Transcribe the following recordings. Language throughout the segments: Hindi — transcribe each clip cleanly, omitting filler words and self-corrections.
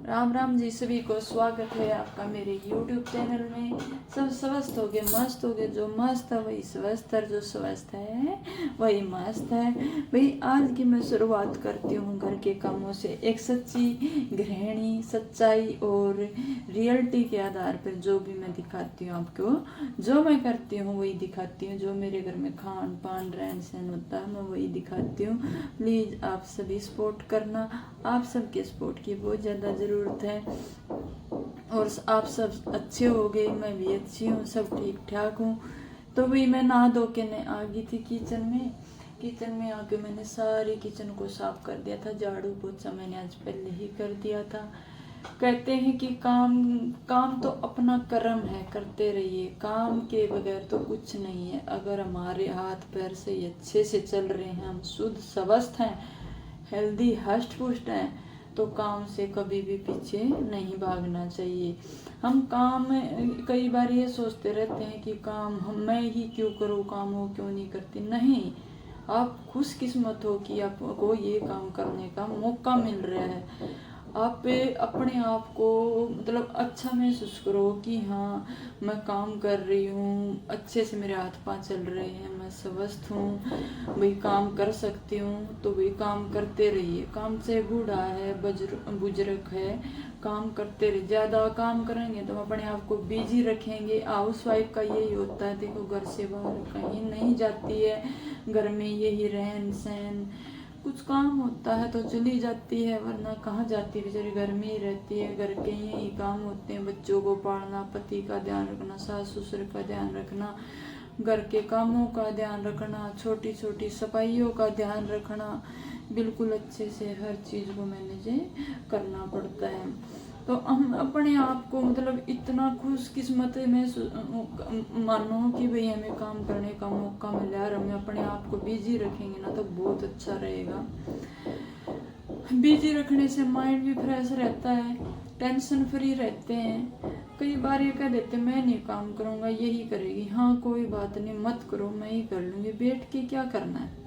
राम राम जी, सभी को स्वागत है आपका मेरे YouTube चैनल में। सब स्वस्थ हो गए, मस्त हो गए। जो मस्त है वही स्वस्थ है, जो स्वस्थ है वही मस्त है। भाई आज की मैं शुरुआत करती हूँ घर के कामों से। एक सच्ची गृहिणी, सच्चाई और रियलिटी के आधार पर जो भी मैं दिखाती हूँ आपको, जो मैं करती हूँ वही दिखाती हूँ। जो मेरे घर में खान पान रहन सहन होता है मैं वही दिखाती हूँ। प्लीज़ आप सभी सपोर्ट करना, आप सबके सपोर्ट की बहुत ज़्यादा ज़रूरत है। और आप सब अच्छे हो गए, मैं भी अच्छी हूँ, सब ठीक ठाक हूँ। तो भाई मैं नहा धो के आ गई थी किचन में आके मैंने सारी किचन को साफ कर दिया था। झाड़ू पोछा मैंने आज पहले ही कर दिया था। कहते हैं कि काम तो अपना कर्म है, करते रहिए। काम के बगैर तो कुछ नहीं है। अगर हमारे हाथ पैर से अच्छे से चल रहे हैं, हम शुद्ध स्वस्थ हैं, हेल्दी हष्ट पुष्ट हैं, तो काम से कभी भी पीछे नहीं भागना चाहिए। हम काम कई बार ये सोचते रहते हैं कि काम मैं ही क्यों करूँ, काम वो क्यों नहीं करती। नहीं, आप खुशकिस्मत हो कि आपको ये काम करने का मौका मिल रहा है। आप अपने आप को मतलब अच्छा महसूस करो कि हाँ मैं काम कर रही हूँ, अच्छे से मेरे हाथ पाँव चल रहे हैं, मैं स्वस्थ हूँ, भाई काम कर सकती हूँ। तो भाई काम करते रहिए। काम से बूढ़ा है बुजुर्ग है, काम करते रहिए। ज़्यादा काम करेंगे तो अपने आप को बिजी रखेंगे। हाउस वाइफ का यही होता है, देखो घर से बाहर कहीं नहीं जाती है, घर में यही रहन सहन, कुछ काम होता है तो चली जाती है, वरना कहाँ जाती है बेचारी, घर में ही रहती है। घर के यही काम होते हैं, बच्चों को पालना, पति का ध्यान रखना, सास ससुर का ध्यान रखना, घर के कामों का ध्यान रखना, छोटी छोटी सफाइयों का ध्यान रखना। बिल्कुल अच्छे से हर चीज़ को मैनेज करना पड़ता है। तो हम अपने आप को मतलब इतना खुशकिस्मत में मानो कि भाई हमें काम करने का मौका मिला है और हमें अपने आप को बिजी रखेंगे ना तो बहुत अच्छा रहेगा। बिजी रखने से माइंड भी फ्रेश रहता है, टेंशन फ्री रहते हैं। कई बार ये कह देते मैं नहीं काम करूँगा, यही करेगी। हाँ कोई बात नहीं, मत करो, मैं ही कर लूँगी। बैठ के क्या करना है,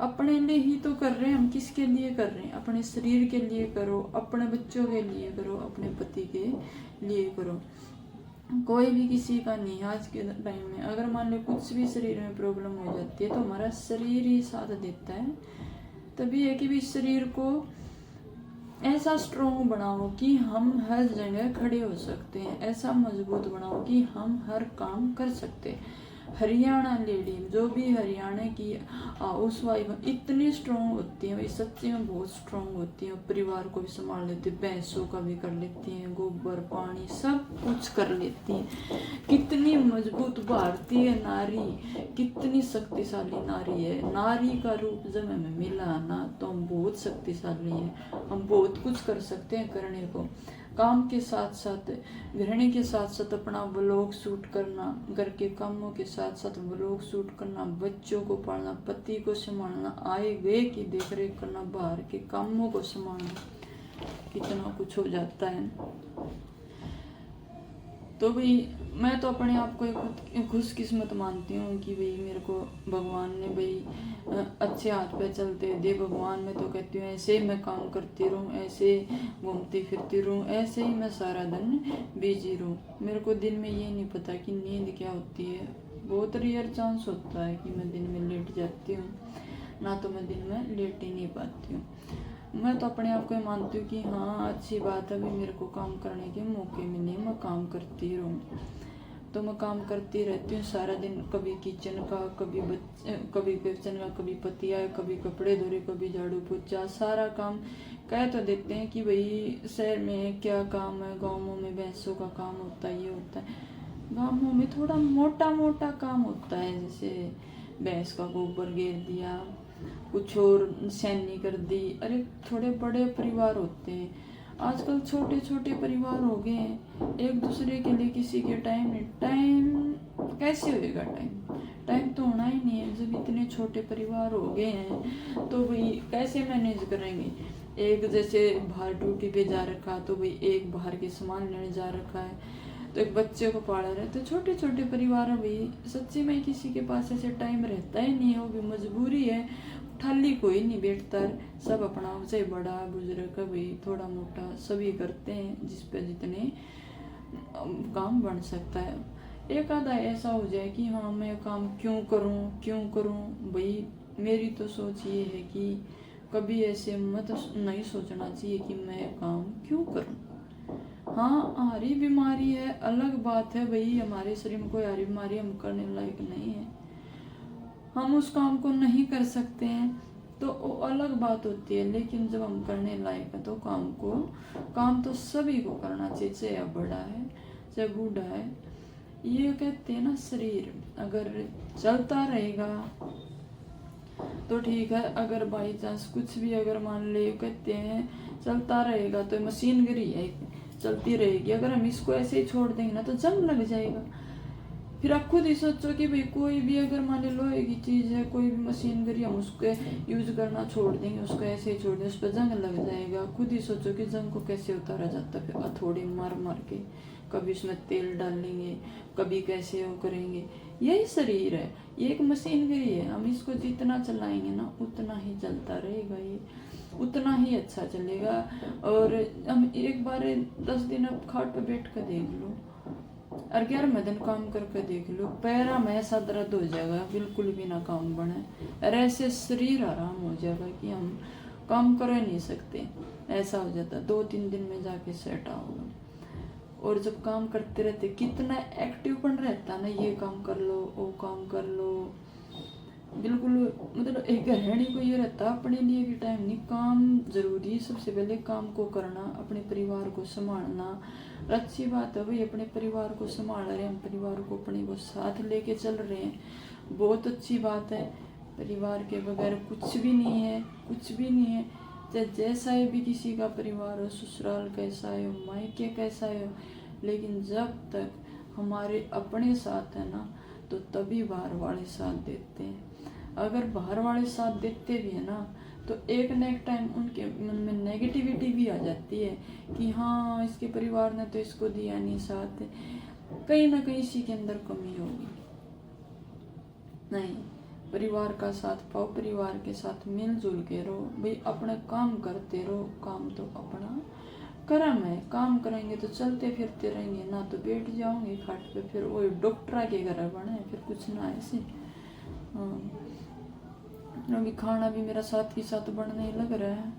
अपने लिए ही तो कर रहे हैं हम। किसके लिए कर रहे हैं? अपने शरीर के लिए करो, अपने बच्चों के लिए करो, अपने पति के लिए करो। कोई भी किसी का नहीं। आज के टाइम में अगर मान लो कुछ भी शरीर में प्रॉब्लम हो जाती है तो हमारा शरीर ही साथ देता है। तभी है कि भी शरीर को ऐसा स्ट्रॉन्ग बनाओ कि हम हर जगह खड़े हो सकते हैं, ऐसा मजबूत बनाओ कि हम हर काम कर सकते हैं। हरियाणा लेडी, जो भी हरियाणा की हाउस वाइफ इतनी स्ट्रॉन्ग होती हैं, वही सच्ची में बहुत स्ट्रॉन्ग होती हैं। परिवार को भी संभाल लेती हैं, भैंसों का भी कर लेती हैं, गोबर पानी सब कुछ कर लेती हैं। कितनी मजबूत भारतीय नारी, कितनी शक्तिशाली नारी है। नारी का रूप जब हमें मिला ना तो हम बहुत शक्तिशाली हैं, हम बहुत कुछ कर सकते हैं करने को। काम के साथ साथ, गृहिणी के साथ साथ अपना व्लॉग शूट करना, घर के कामों के साथ साथ व्लॉग शूट करना, बच्चों को पालना, पति को संभालना, आए गए की देख रेख करना, बाहर के कामों को संभालना, कितना कुछ हो जाता है। तो भाई मैं तो अपने आप को एक खुशकिस्मत मानती हूँ कि भाई मेरे को भगवान ने भाई अच्छे हाथ पे चलते दे। भगवान मैं तो कहती हूँ ऐसे ही मैं काम करती रहूँ, ऐसे घूमती फिरती रहूँ, ऐसे ही मैं सारा दिन बिजी रहूँ। मेरे को दिन में ये नहीं पता कि नींद क्या होती है। बहुत रेयर चांस होता है कि मैं दिन में लेट जाती हूँ, ना तो मैं दिन में लेट ही नहीं पाती हूँ। मैं तो अपने आप को मानती हूँ कि हाँ अच्छी बात है, अभी मेरे को काम करने के मौके मिले, मैं काम करती रहूँ। तो मैं काम करती रहती हूँ सारा दिन, कभी किचन का, कभी किचन का, कभी पति आए, कभी कपड़े धोरे, कभी झाड़ू पोछा, सारा काम। कह तो देते हैं कि भाई शहर में क्या काम है, गाँवों में भैंसों का काम होता है, ये होता है। गाँवों में थोड़ा मोटा मोटा काम होता है, जैसे भैंस का गोबर घेर दिया, कुछ और सैनी कर दी। अरे थोड़े बड़े परिवार होते हैं, आजकल छोटे छोटे परिवार हो गए हैं, एक दूसरे के लिए किसी के टाइम नहीं। टाइम कैसे होएगा? टाइम तो होना ही नहीं है। जब इतने छोटे परिवार हो गए हैं तो भाई कैसे मैनेज करेंगे? एक जैसे बाहर ड्यूटी पे जा रखा तो भाई एक बाहर के सामान लेने जा रखा है, तो एक बच्चे को पाला रहे। तो छोटे छोटे परिवार में भाई सच्ची में किसी के पास ऐसे टाइम रहता ही नहीं है, वो भी मजबूरी है। ठाली कोई नहीं बैठता, सब अपना चाहे बड़ा बुजुर्ग भाई थोड़ा मोटा सभी करते हैं जिस पे जितने काम बन सकता है। एक आधा ऐसा हो जाए कि हाँ मैं काम क्यों करूं भाई, मेरी तो सोच ये है कि कभी ऐसे मत नहीं सोचना चाहिए कि मैं काम क्यों करूं। हाँ हारी बीमारी है अलग बात है भाई, हमारे शरीर में कोई हारी बीमारी हम करने लायक नहीं है, हम उस काम को नहीं कर सकते हैं तो वो अलग बात होती है। लेकिन जब हम करने लायक है तो काम तो सभी को करना चाहिए, चाहे बड़ा है चाहे बूढ़ा है। ये कहते हैं ना, शरीर अगर चलता रहेगा तो ठीक है, अगर बाई चांस कुछ भी अगर मान ले, कहते हैं चलता रहेगा तो मशीनरी है चलती रहेगी, अगर हम इसको ऐसे ही छोड़ देंगे ना तो जंग लग जाएगा। फिर आप खुद ही सोचो कि भाई कोई भी अगर मान लो लोहे की चीज़ है, कोई भी मशीनरी, हम उसको यूज करना छोड़ देंगे, उसको ऐसे ही छोड़ देंगे, उस पर जंग लग जाएगा। खुद ही सोचो कि जंग को कैसे उतारा जाता है, फिर हथौड़ी मार के कभी उसमें तेल डालेंगे, कभी कैसे वो करेंगे। यही शरीर है, ये एक मशीनरी है, हम इसको जितना चलाएंगे ना उतना ही चलता रहेगा, ये उतना ही अच्छा चलेगा। और हम एक बार 10 दिन अब खाट पे बैठ कर देख लो और 11वें दिन काम करके देख लो, पैरा में ऐसा दर्द हो जाएगा बिल्कुल भी ना काम बने, और ऐसे शरीर आराम हो जाएगा कि हम काम कर नहीं सकते, ऐसा हो जाता है। 2-3 दिन में जाके सेट होगा। और जब काम करते रहते कितना एक्टिवपन रहता है ना, ये काम कर लो वो काम कर लो, बिल्कुल मतलब एक गृहिणी को ये रहता है अपने लिए भी टाइम नहीं, काम जरूरी, सबसे पहले काम को करना, अपने परिवार को संभालना। अच्छी बात है भाई, अपने परिवार को संभाल रहे हैं, हम परिवार को अपने को साथ लेके चल रहे हैं, बहुत अच्छी बात है। परिवार के बगैर कुछ भी नहीं है, कुछ भी नहीं है। चाहे जैसा है भी किसी का परिवार हो, ससुराल कैसा है, मायके कैसा है, लेकिन जब तक हमारे अपने साथ है ना तो तभी बाहर वाले साथ देते हैं। अगर बाहर वाले साथ देते भी है ना तो एक न एक टाइम उनके मन में नेगेटिविटी भी आ जाती है कि हाँ इसके परिवार ने तो इसको दिया नहीं साथ, कहीं ना कहीं इसी के अंदर कमी होगी। नहीं, परिवार का साथ पाओ, परिवार के साथ मिलजुल के रहो भाई, अपना काम करते रहो, काम तो अपना कर्म है, काम करेंगे तो चलते फिरते रहेंगे, ना तो बैठ जाओगे खाट पे फिर वही डॉक्टर के घर बने फिर कुछ ना ऐसे। अभी खाना भी मेरा साथ ही साथ बनने लग रहा है।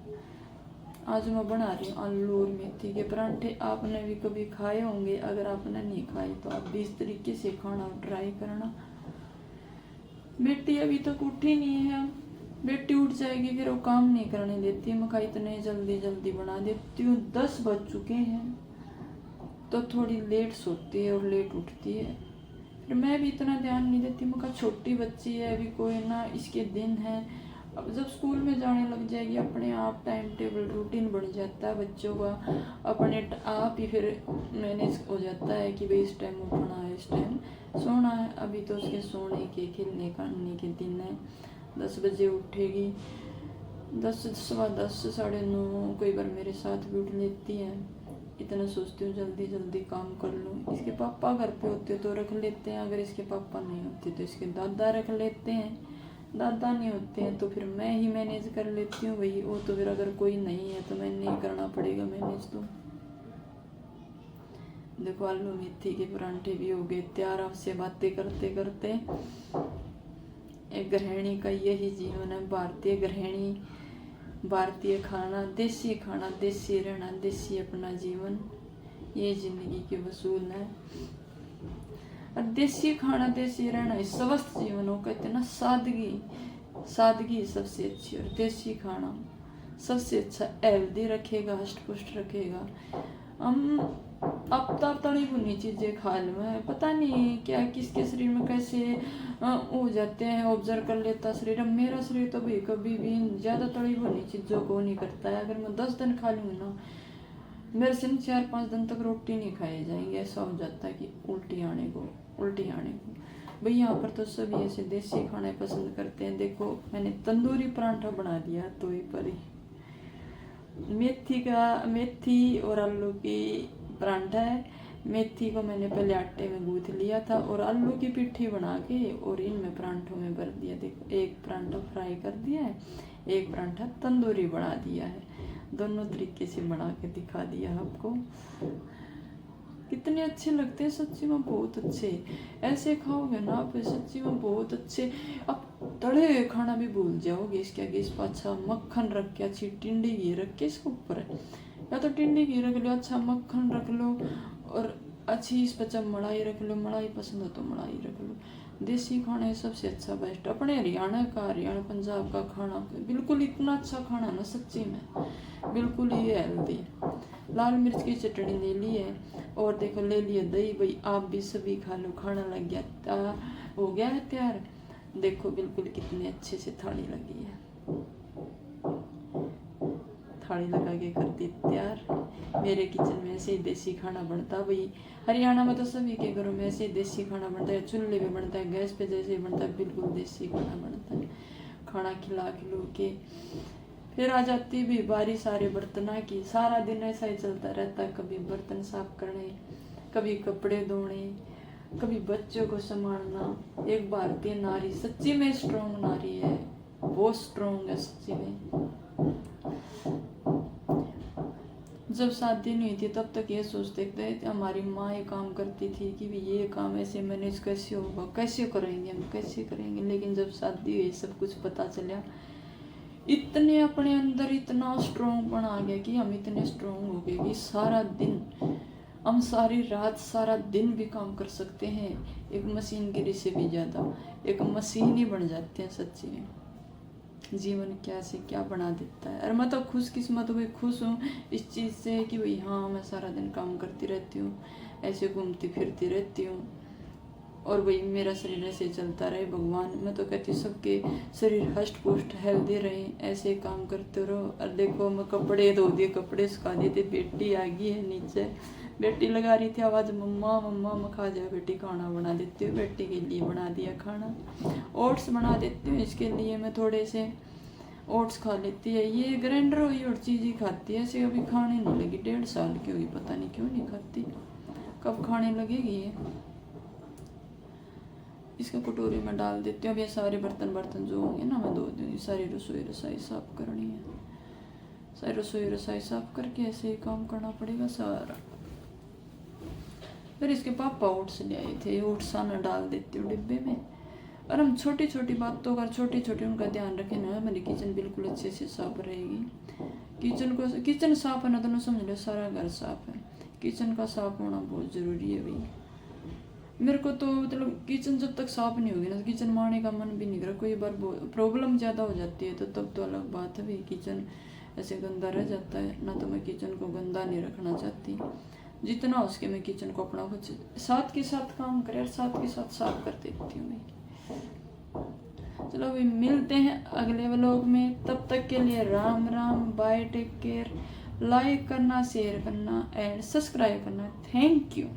आज मैं बना रही हूँ आलू और मेथी के परांठे। आपने भी कभी खाए होंगे, अगर आपने नहीं खाए तो आप भी इस तरीके से खाना ट्राई करना। बेटी अभी तक उठी नहीं है, बेटी उठ जाएगी फिर वो काम नहीं करने देती, मैं खाई इतने जल्दी बना देती हूँ। 10 बज चुके हैं तो थोड़ी लेट सोती है और लेट उठती है, फिर मैं भी इतना ध्यान नहीं देती। मैं कहा छोटी बच्ची है अभी, कोई ना इसके दिन है, अब जब स्कूल में जाने लग जाएगी अपने आप टाइम टेबल रूटीन बन जाता है बच्चों का, अपने आप ही फिर मैनेज हो जाता है कि भाई इस टाइम उठना है, इस टाइम सोना है। अभी तो उसके सोने के खेलने खाने के दिन है। 10 बजे उठेगी, 10 सवा 10 9:30 कई बार मेरे साथ भी उठ लेती है। इतना सोचती हूँ जल्दी काम कर लूँ। इसके पापा घर पे होते तो रख लेते हैं, अगर इसके पापा नहीं होते तो इसके दादा रख लेते हैं, दादा नहीं होते हैं तो फिर मैं ही मैनेज कर लेती हूँ भाई। वो तो फिर अगर कोई नहीं है तो मैंने ही करना पड़ेगा मैनेज। तो देखो आलू मेथी के परांठे भी हो गए तैयार। आपसे बातें करते करते, एक गृहिणी का यही जीवन है, भारतीय गृहिणी, भारतीय खाना, देसी रहना, देसी अपना जीवन, ये जिंदगी के वसूल है। और देसी खाना देसी रहना स्वस्थ जीवन हो, कहते हैं ना सादगी सबसे अच्छी, और देसी खाना सबसे अच्छा हेल्दी रखेगा, हष्ट पुष्ट रखेगा। हम अब तली भुनी चीजें खा में पता नहीं क्या किसके शरीर में कैसे हो जाते हैं, ऑब्जर्व कर लेता शरीर। मेरा शरीर तो भाई कभी भी ज्यादा तली भुनी चीजों को नहीं करता है। अगर मैं 10 दिन खा लूँगी ना, मेरे से 4-5 दिन तक रोटी नहीं खाई जाएंगे, ऐसा हो जाता है कि उल्टी आने को भाई। यहाँ पर तो सभी ऐसे देसी खाने पसंद करते हैं। देखो मैंने तंदूरी परांठा बना दिया तो ही पर ही, मेथी और आलू की परांठा है, मेथी को मैंने पहले आटे में गूँथ लिया था और आलू की पिट्ठी बना के और इनमें परांठों में भर दिया। देखो, एक परांठा फ्राई कर दिया है, एक परांठा तंदूरी बना दिया है। दोनों तरीके से बना के दिखा दिया आपको। कितने अच्छे लगते हैं सच्ची में, बहुत अच्छे। ऐसे खाओगे ना आप सच्ची में बहुत अच्छे। अब तड़े हुए खाना भी भूल जाओगे। इसके आगे इस पर अच्छा मक्खन रख के, अच्छी टिंडी घी रख के इसके ऊपर, या तो टिंडी घी रख लो, अच्छा मक्खन रख लो और अच्छी इस पर मलाई रख लो। मलाई पसंद हो तो मलाई रख लो। देसी खाना है सबसे अच्छा बेस्ट। अपने हरियाणा पंजाब का खाना बिल्कुल इतना अच्छा खाना ना सच्ची में, बिल्कुल ही हेल्दी। लाल मिर्च की चटनी ले ली है और देखो ले लिया दही। भाई आप भी सभी खा लो, खाना लग गया, हो गया है तैयार। देखो बिल्कुल कितने अच्छे से थाली लगी है। थाली लगा के कर दी तैयार। मेरे किचन में ऐसे ही देसी खाना बनता। भाई हरियाणा में तो सभी के घरों में ऐसे ही देसी खाना बनता है। चूल्हे पे बनता है, गैस पे जैसे ही बनता है, बिल्कुल देसी खाना बनता है। खाना खिला के फिर आ जाती भी बारी सारे बर्तना की। सारा दिन ऐसा ही चलता रहता है। कभी बर्तन साफ करने, कभी कपड़े धोने, कभी बच्चों को संभालना। एक भारतीय नारी सच्ची में स्ट्रॉन्ग नारी है, बहुत स्ट्रॉन्ग है सच्ची में। जब शादी नहीं हुई थी तब तक ये सोचते थे हमारी माँ ये काम करती थी कि ये काम ऐसे मैनेज कैसे होगा, कैसे करेंगे हम, कैसे करेंगे। लेकिन जब शादी हुई सब कुछ पता चला। इतने अपने अंदर इतना स्ट्रॉन्ग बन आ गया कि हम इतने स्ट्रॉन्ग हो गए कि सारा दिन हम सारी रात सारा दिन भी काम कर सकते हैं। एक मशीन गिरी से भी ज़्यादा एक मशीन ही बन जाते हैं सच्ची में। जीवन क्या से क्या बना देता है। और मैं तो खुशकिस्मत हुई, खुश हूँ इस चीज़ से कि भाई हाँ मैं सारा दिन काम करती रहती हूँ, ऐसे घूमती फिरती रहती हूँ और भाई मेरा शरीर ऐसे चलता रहे। भगवान, मैं तो कहती हूँ सबके शरीर हष्ट पुष्ट हेल्दी रहे, ऐसे काम करते रहो। और देखो मैं कपड़े धो दिए, कपड़े सुखा दिए थे। बेटी आ गई है नीचे, बेटी लगा रही थी आवाज़, मम्मा मम्मा मैं खा जाओ बेटी, खाना बना देती हूँ। बेटी के लिए बना दिया खाना। ओट्स बना देती हूँ, इसके लिए मैं थोड़े से ओट्स खा लेती है। ये ग्राइंडर हुई और चीज़ ही खाती है, ऐसे अभी खाने नहीं लगी। 1.5 साल की होगी, पता नहीं क्यों नहीं खाती, कब खाने लगेगी ये। इसको कटोरी में डाल देती हूँ। अब ये सारे बर्तन जो होंगे ना मैं धो दूँगी। सारी रसोई साफ करनी है, सारी रसोई साफ करके ऐसे ही काम करना पड़ेगा सारा। फिर इसके पापा ओट्स ले आए थे, ओट्स आना डाल देती हूँ डिब्बे में। और हम छोटी छोटी बातों का छोटी उनका ध्यान रखें ना, मेरी किचन बिल्कुल अच्छे से साफ रहेगी। किचन साफ है ना तो ना समझ लो सारा घर साफ है। किचन का साफ होना बहुत ज़रूरी है भाई। मेरे को तो मतलब किचन जब तक साफ नहीं होगी ना, किचन में आने का मन भी नहीं करा। कोई बार प्रॉब्लम ज़्यादा हो जाती है तो तब तो अलग बात है भाई। किचन ऐसे गंदा रह जाता है ना, तो मैं किचन को गंदा नहीं रखना चाहती। जितना हो सके मैं किचन को अपना कुछ साथ के साथ काम करे और साथ के साथ साफ कर देती हूँ भाई। चलो भाई मिलते हैं अगले व्लॉग में, तब तक के लिए Ram Ram, bye, take care. Like करना, शेयर करना एंड सब्सक्राइब करना। Thank you.